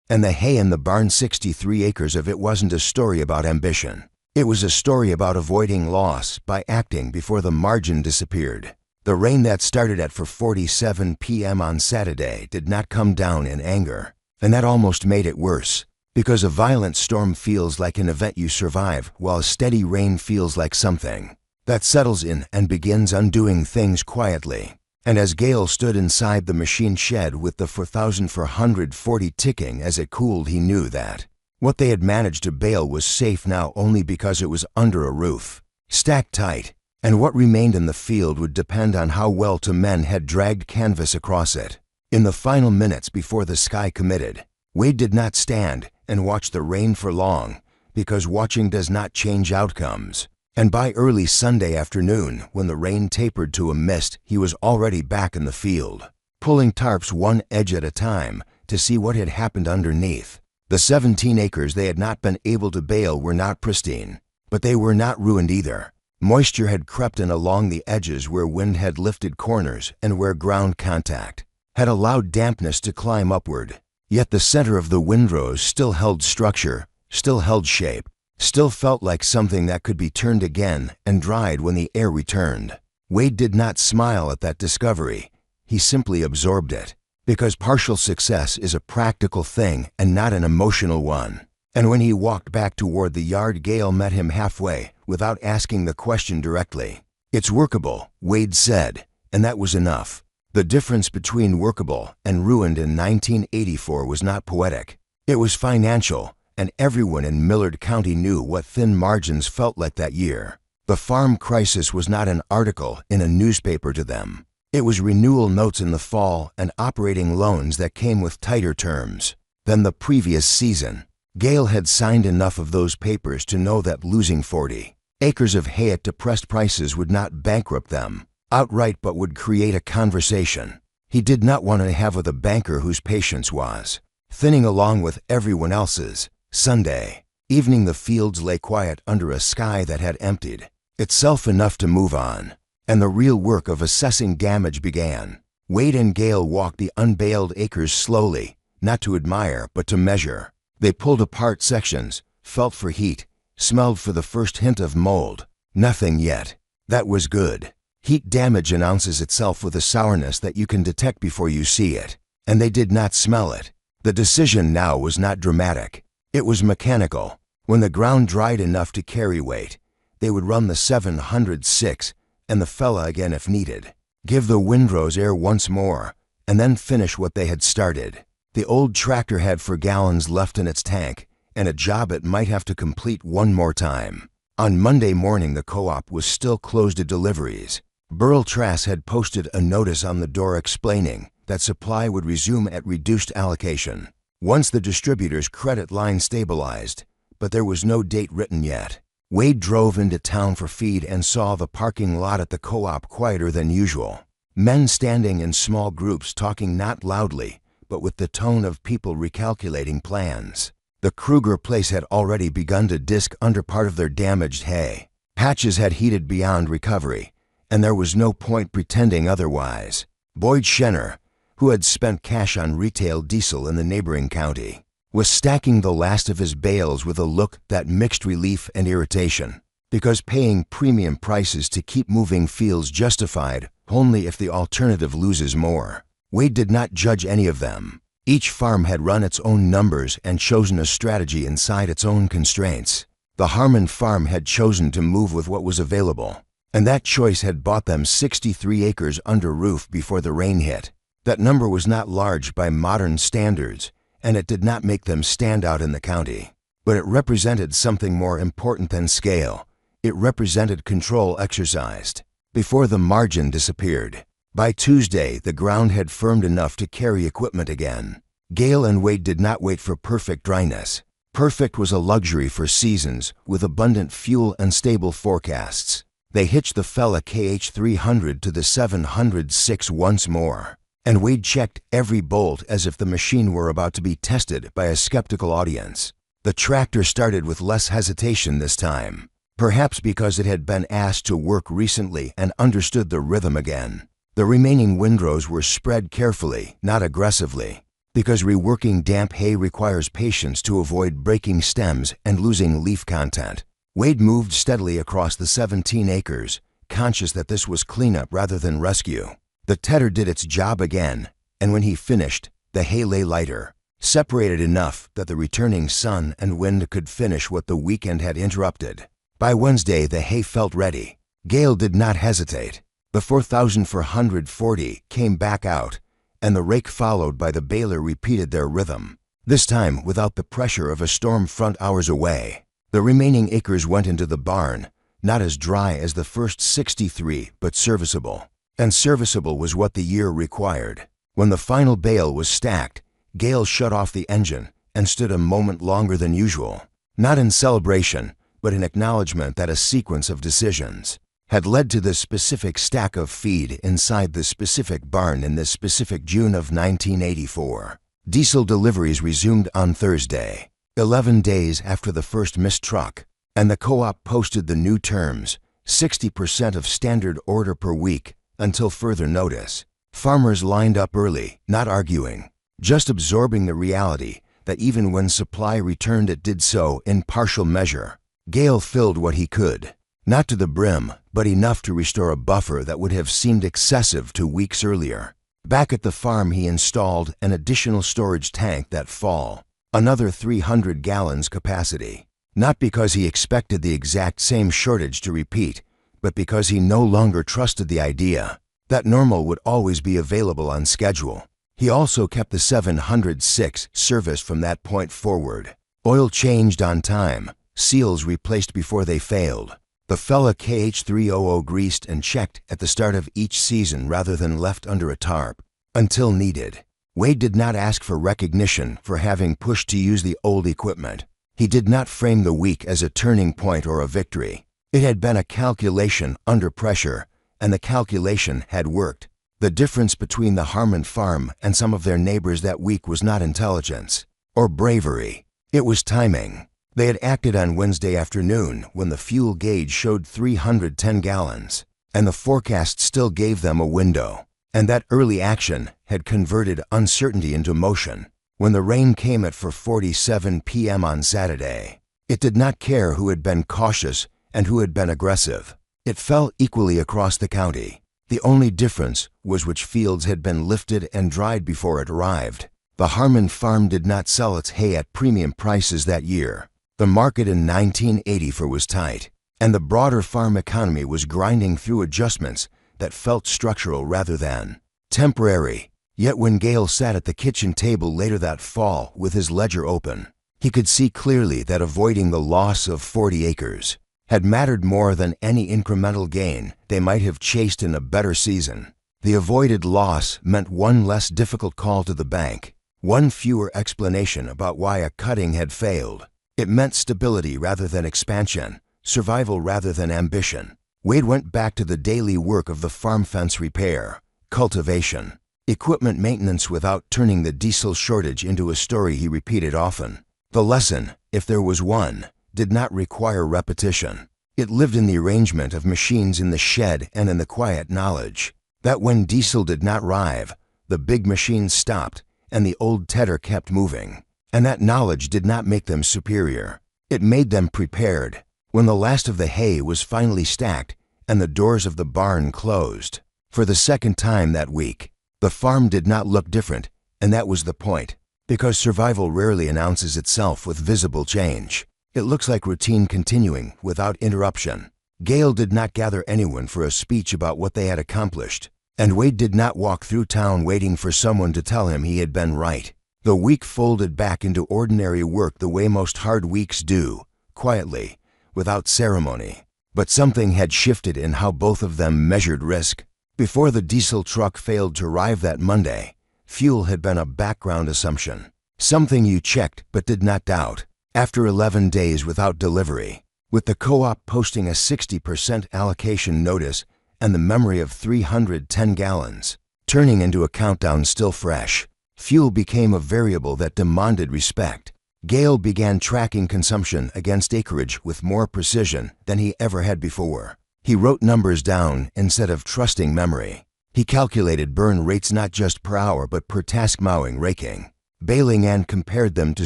And the hay in the barn, 63 acres of it, wasn't a story about ambition. It was a story about avoiding loss by acting before the margin disappeared. The rain that started at 4:47 p.m. on Saturday did not come down in anger, and that almost made it worse, because a violent storm feels like an event you survive, while steady rain feels like something that settles in and begins undoing things quietly. And as Gale stood inside the machine shed with the 4,440 ticking as it cooled, he knew that what they had managed to bale was safe now only because it was under a roof, stacked tight, and what remained in the field would depend on how well 2 men had dragged canvas across it. In the final minutes before the sky committed, Wade did not stand and watch the rain for long, because watching does not change outcomes. And by early Sunday afternoon, when the rain tapered to a mist, he was already back in the field, pulling tarps one edge at a time to see what had happened underneath. The 17 acres they had not been able to bale were not pristine, but they were not ruined either. Moisture had crept in along the edges where wind had lifted corners and where ground contact had allowed dampness to climb upward. Yet the center of the windrows still held structure, still held shape, still felt like something that could be turned again and dried when the air returned. Wade did not smile at that discovery. He simply absorbed it, because partial success is a practical thing and not an emotional one. And when he walked back toward the yard, Gale met him halfway without asking the question directly. "It's workable," Wade said, and that was enough. The difference between workable and ruined in 1984 was not poetic. It was financial, and everyone in Millard County knew what thin margins felt like that year. The farm crisis was not an article in a newspaper to them. It was renewal notes in the fall and operating loans that came with tighter terms than the previous season. Gale had signed enough of those papers to know that losing 40 acres of hay at depressed prices would not bankrupt them outright, but would create a conversation he did not want to have with a banker whose patience was thinning along with everyone else's. Sunday evening, the fields lay quiet under a sky that had emptied itself enough to move on, and the real work of assessing damage began. Wade and Gale walked the unbaled acres slowly, not to admire but to measure. They pulled apart sections, felt for heat, smelled for the first hint of mold. Nothing yet. That was good. Heat damage announces itself with a sourness that you can detect before you see it, and they did not smell it. The decision now was not dramatic. It was mechanical. When the ground dried enough to carry weight, they would run the 706 and the Fella again if needed, give the windrows air once more, and then finish what they had started. The old tractor had 4 gallons left in its tank, and a job it might have to complete one more time. On Monday morning, the co-op was still closed to deliveries. Burl Trask had posted a notice on the door explaining that supply would resume at reduced allocation once the distributor's credit line stabilized, but there was no date written yet. Wade drove into town for feed and saw the parking lot at the co-op quieter than usual. Men standing in small groups, talking not loudly, but with the tone of people recalculating plans. The Kruger place had already begun to disc under part of their damaged hay. Patches had heated beyond recovery, and there was no point pretending otherwise. Boyd Schenner, who had spent cash on retail diesel in the neighboring county, was stacking the last of his bales with a look that mixed relief and irritation, because paying premium prices to keep moving feels justified only if the alternative loses more. Wade did not judge any of them. Each farm had run its own numbers and chosen a strategy inside its own constraints. The Harmon farm had chosen to move with what was available, and that choice had bought them 63 acres under roof before the rain hit. That number was not large by modern standards, and it did not make them stand out in the county. But it represented something more important than scale. It represented control exercised. Before the margin disappeared, by Tuesday the ground had firmed enough to carry equipment again. Gale and Wade did not wait for perfect dryness. Perfect was a luxury for seasons with abundant fuel and stable forecasts. They hitched the Fella KH300 to the 706 once more, and Wade checked every bolt as if the machine were about to be tested by a skeptical audience. The tractor started with less hesitation this time, perhaps because it had been asked to work recently and understood the rhythm again. The remaining windrows were spread carefully, not aggressively, because reworking damp hay requires patience to avoid breaking stems and losing leaf content. Wade moved steadily across the 17 acres, conscious that this was cleanup rather than rescue. The tedder did its job again, and when he finished, the hay lay lighter, separated enough that the returning sun and wind could finish what the weekend had interrupted. By Wednesday, the hay felt ready. Gale did not hesitate. The 4,440 came back out, and the rake followed by the baler repeated their rhythm, this time without the pressure of a storm front hours away. The remaining acres went into the barn, not as dry as the first 63, but serviceable. And serviceable was what the year required. When the final bale was stacked, Gale shut off the engine and stood a moment longer than usual, not in celebration, but in acknowledgement that a sequence of decisions had led to this specific stack of feed inside this specific barn in this specific June of 1984. Diesel deliveries resumed on Thursday, 11 days after the first missed truck, and the co-op posted the new terms, 60% of standard order per week until further notice. Farmers lined up early, not arguing, just absorbing the reality that even when supply returned it did so in partial measure. Gale filled what he could, not to the brim, but enough to restore a buffer that would have seemed excessive 2 weeks earlier. Back at the farm he installed an additional storage tank that fall, another 300 gallons capacity, not because he expected the exact same shortage to repeat, but because he no longer trusted the idea that normal would always be available on schedule. He also kept the 706 serviced from that point forward. Oil changed on time, seals replaced before they failed. The Fella KH300 greased and checked at the start of each season rather than left under a tarp, until needed. Wade did not ask for recognition for having pushed to use the old equipment. He did not frame the week as a turning point or a victory. It had been a calculation under pressure, and the calculation had worked. The difference between the Harmon farm and some of their neighbors that week was not intelligence or bravery. It was timing. They had acted on Wednesday afternoon when the fuel gauge showed 310 gallons, and the forecast still gave them a window. And that early action had converted uncertainty into motion. When the rain came at 4:47 p.m. on Saturday, it did not care who had been cautious and who had been aggressive. It fell equally across the county. The only difference was which fields had been lifted and dried before it arrived. The Harmon farm did not sell its hay at premium prices that year. The market in 1984 was tight, and the broader farm economy was grinding through adjustments that felt structural rather than temporary. Yet when Gale sat at the kitchen table later that fall with his ledger open, he could see clearly that avoiding the loss of 40 acres had mattered more than any incremental gain they might have chased in a better season. The avoided loss meant one less difficult call to the bank, one fewer explanation about why a cutting had failed. It meant stability rather than expansion, survival rather than ambition. Wade went back to the daily work of the farm fence repair, cultivation, equipment maintenance without turning the diesel shortage into a story he repeated often. The lesson, if there was one, did not require repetition. It lived in the arrangement of machines in the shed and in the quiet knowledge that when diesel did not arrive, the big machines stopped and the old tedder kept moving. And that knowledge did not make them superior. It made them prepared. When the last of the hay was finally stacked and the doors of the barn closed, for the second time that week, the farm did not look different, and that was the point. Because survival rarely announces itself with visible change. It looks like routine continuing without interruption. Gale did not gather anyone for a speech about what they had accomplished, and Wade did not walk through town waiting for someone to tell him he had been right. The week folded back into ordinary work the way most hard weeks do, quietly, without ceremony. But something had shifted in how both of them measured risk. Before the diesel truck failed to arrive that Monday, fuel had been a background assumption. Something you checked but did not doubt. After 11 days without delivery, with the co-op posting a 60% allocation notice and the memory of 310 gallons, turning into a countdown still fresh, fuel became a variable that demanded respect. Gale began tracking consumption against acreage with more precision than he ever had before. He wrote numbers down instead of trusting memory. He calculated burn rates not just per hour but per task mowing, raking, baling, and compared them to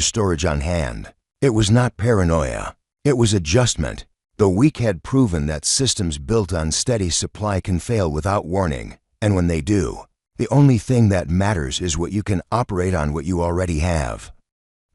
storage on hand. It was not paranoia. It was adjustment. The week had proven that systems built on steady supply can fail without warning, and when they do, the only thing that matters is what you can operate on what you already have.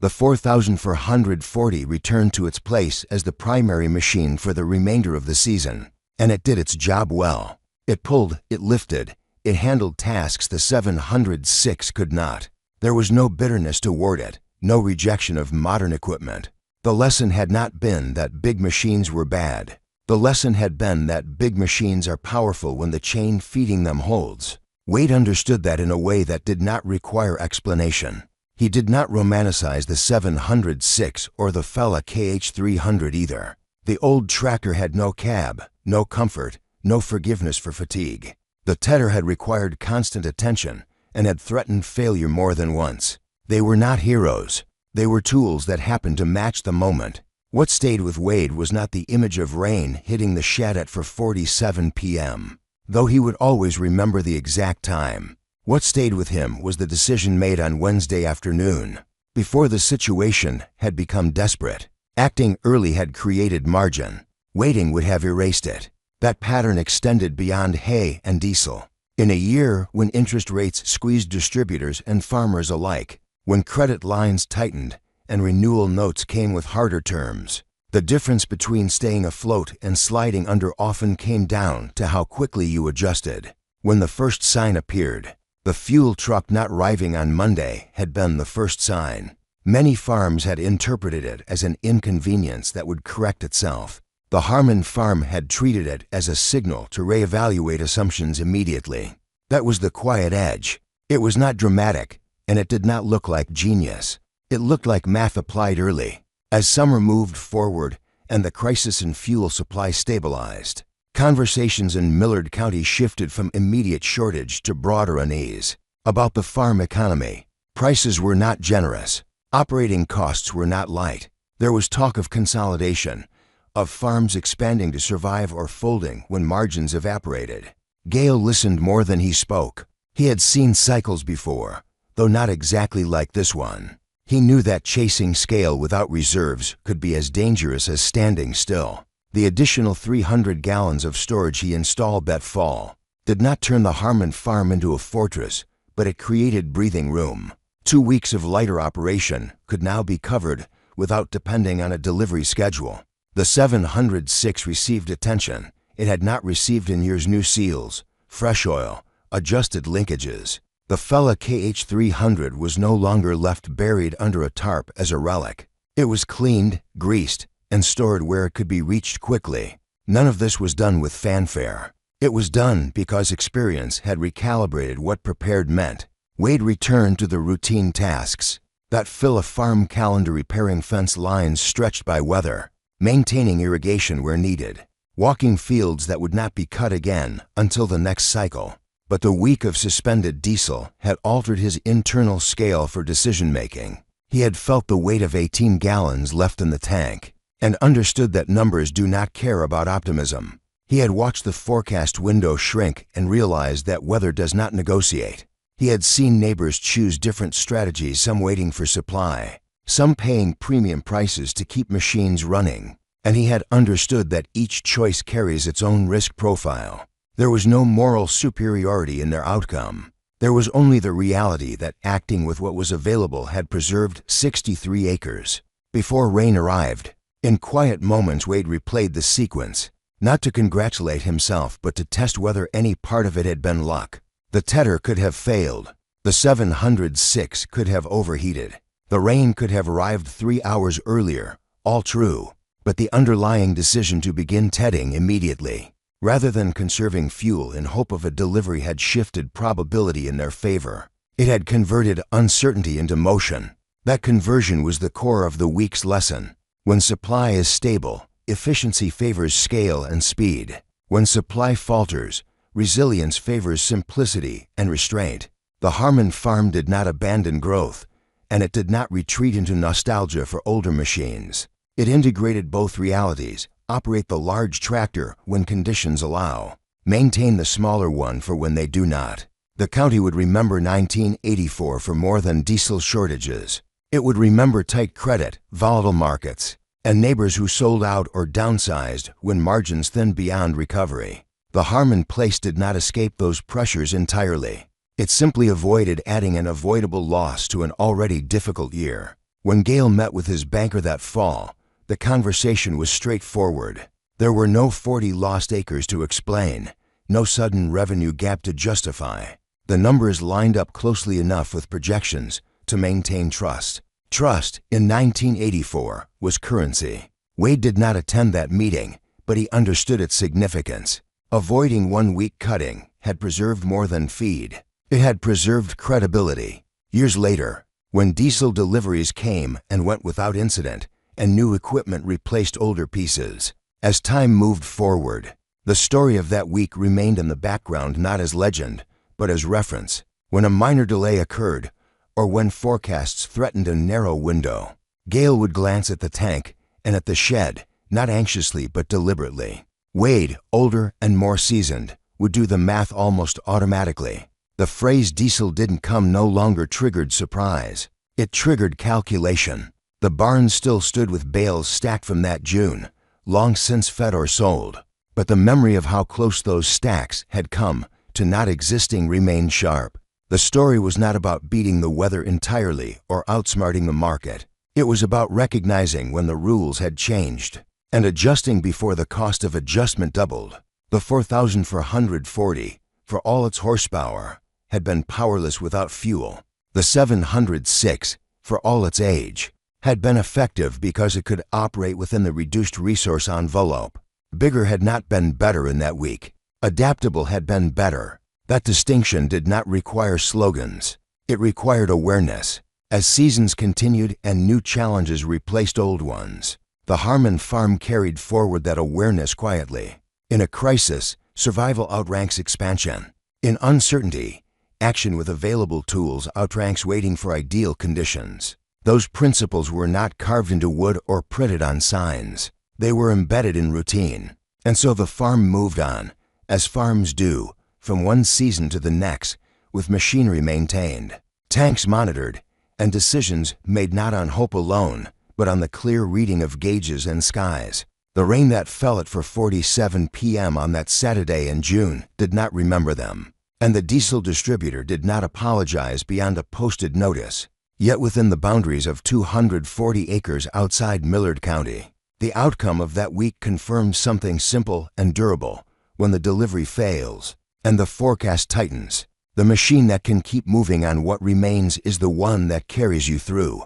The 4440 returned to its place as the primary machine for the remainder of the season, and it did its job well. It pulled, it lifted, it handled tasks the 706 could not. There was no bitterness toward it, no rejection of modern equipment. The lesson had not been that big machines were bad. The lesson had been that big machines are powerful when the chain feeding them holds. Wade understood that in a way that did not require explanation. He did not romanticize the 706 or the Fella KH300 either. The old tractor had no cab, no comfort, no forgiveness for fatigue. The tedder had required constant attention and had threatened failure more than once. They were not heroes. They were tools that happened to match the moment. What stayed with Wade was not the image of rain hitting the shed at 4:47 p.m., though he would always remember the exact time. What stayed with him was the decision made on Wednesday afternoon, before the situation had become desperate. Acting early had created margin. Waiting would have erased it. That pattern extended beyond hay and diesel. In a year when interest rates squeezed distributors and farmers alike, when credit lines tightened and renewal notes came with harder terms, the difference between staying afloat and sliding under often came down to how quickly you adjusted. When the first sign appeared, the fuel truck not arriving on Monday had been the first sign. Many farms had interpreted it as an inconvenience that would correct itself. The Harmon farm had treated it as a signal to reevaluate assumptions immediately. That was the quiet edge. It was not dramatic, and it did not look like genius. It looked like math applied early. As summer moved forward and the crisis in fuel supply stabilized, conversations in Millard County shifted from immediate shortage to broader unease. About the farm economy, prices were not generous. Operating costs were not light. There was talk of consolidation, of farms expanding to survive or folding when margins evaporated. Gale listened more than he spoke. He had seen cycles before, though not exactly like this one. He knew that chasing scale without reserves could be as dangerous as standing still. The additional 300 gallons of storage he installed that fall did not turn the Harmon farm into a fortress, but it created breathing room. 2 weeks of lighter operation could now be covered without depending on a delivery schedule. The 706 received attention it had not received in years: new seals, fresh oil, adjusted linkages. The Fella KH300 was no longer left buried under a tarp as a relic. It was cleaned, greased, and stored where it could be reached quickly. None of this was done with fanfare. It was done because experience had recalibrated what prepared meant. Wade returned to the routine tasks that fill a farm calendar: repairing fence lines stretched by weather, maintaining irrigation where needed, walking fields that would not be cut again until the next cycle. But the week of suspended diesel had altered his internal scale for decision-making. He had felt the weight of 18 gallons left in the tank and understood that numbers do not care about optimism. He had watched the forecast window shrink and realized that weather does not negotiate. He had seen neighbors choose different strategies, some waiting for supply, some paying premium prices to keep machines running, and he had understood that each choice carries its own risk profile. There was no moral superiority in their outcome. There was only the reality that acting with what was available had preserved 63 acres. Before rain arrived, in quiet moments Wade replayed the sequence, not to congratulate himself but to test whether any part of it had been luck. The tedder could have failed. The 706 could have overheated. The rain could have arrived 3 hours earlier. All true. But the underlying decision to begin tedding immediately, rather than conserving fuel in hope of a delivery, had shifted probability in their favor. It had converted uncertainty into motion. That conversion was the core of the week's lesson. When supply is stable, efficiency favors scale and speed. When supply falters, resilience favors simplicity and restraint. The Harmon farm did not abandon growth, and it did not retreat into nostalgia for older machines. It integrated both realities: operate the large tractor when conditions allow, maintain the smaller one for when they do not. The county would remember 1984 for more than diesel shortages. It would remember tight credit, volatile markets, and neighbors who sold out or downsized when margins thinned beyond recovery. The Harmon place did not escape those pressures entirely. It simply avoided adding an avoidable loss to an already difficult year. When Gale met with his banker that fall, the conversation was straightforward. There were no 40 lost acres to explain, no sudden revenue gap to justify. The numbers lined up closely enough with projections to maintain trust. Trust, in 1984, was currency. Wade did not attend that meeting, but he understood its significance. Avoiding 1 week cutting had preserved more than feed. It had preserved credibility. Years later, when diesel deliveries came and went without incident, and new equipment replaced older pieces, as time moved forward, the story of that week remained in the background, not as legend, but as reference. When a minor delay occurred, or when forecasts threatened a narrow window, Gale would glance at the tank and at the shed, not anxiously but deliberately. Wade, older and more seasoned, would do the math almost automatically. The phrase diesel didn't come no longer triggered surprise. It triggered calculation. The barn still stood with bales stacked from that June, long since fed or sold. But the memory of how close those stacks had come to not existing remained sharp. The story was not about beating the weather entirely or outsmarting the market. It was about recognizing when the rules had changed and adjusting before the cost of adjustment doubled. The 4,440, for all its horsepower, had been powerless without fuel. The 706, for all its age, had been effective because it could operate within the reduced resource envelope. Bigger had not been better in that week. Adaptable had been better. That distinction did not require slogans. It required awareness. As seasons continued and new challenges replaced old ones, the Harmon farm carried forward that awareness quietly. In a crisis, survival outranks expansion. In uncertainty, action with available tools outranks waiting for ideal conditions. Those principles were not carved into wood or printed on signs. They were embedded in routine. And so the farm moved on, as farms do, from one season to the next, with machinery maintained, tanks monitored, and decisions made not on hope alone, but on the clear reading of gauges and skies. The rain that fell at 4:47 p.m. on that Saturday in June did not remember them, and the diesel distributor did not apologize beyond a posted notice. Yet within the boundaries of 240 acres outside Millard County, the outcome of that week confirms something simple and durable. When the delivery fails and the forecast tightens, the machine that can keep moving on what remains is the one that carries you through.